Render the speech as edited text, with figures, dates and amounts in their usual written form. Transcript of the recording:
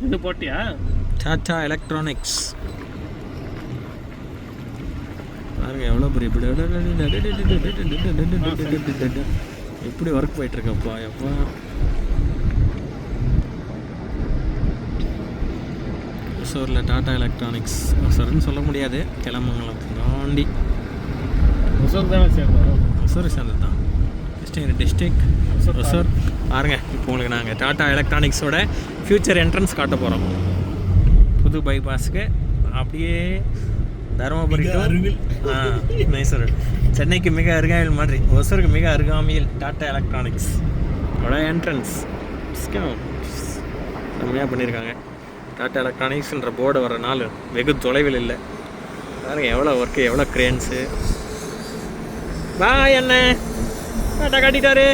இது போட்டியா? டாடா எலக்ட்ரானிக்ஸ் பாருங்க எவ்வளோ பெரிய எப்படி ஒர்க் போயிட்டுருக்கப்பா எப்பா. ஒசூரில் டாடா எலக்ட்ரானிக்ஸ், ஒசூர்னு சொல்ல முடியாது, கிளமங்கலம் தாண்டி. ஒசூர் தானே சேர்ந்தோம். ஒசூர் சேர்ந்தது தான், கிருஷ்ணகிரி டிஸ்ட்ரிக் ஒசூர். பாருங்க இப்போ உங்களுக்கு நாங்கள் டாடா எலக்ட்ரானிக்ஸோட ஃப்யூச்சர் என்ட்ரன்ஸ் காட்ட போகிறோம். புது பைபாஸுக்கு அப்படியே தருமபுரி மைசூர், சென்னைக்கு மிக அருகாமையில் மாதிரி ஒசூருக்கு மிக அருகாமையில் டாடா எலக்ட்ரானிக்ஸ் என்ட்ரன்ஸ் செம்மையாக பண்ணியிருக்காங்க. டாடா எலக்ட்ரானிக்ஸ்ன்ற போர்டு வர நாள் வெகு தொலைவில் இல்லை. பாருங்க எவ்வளோ ஒர்க்கு, எவ்வளோ க்ரேன்ஸு. வா என்ன டாட்டா காட்டிட்டாரு.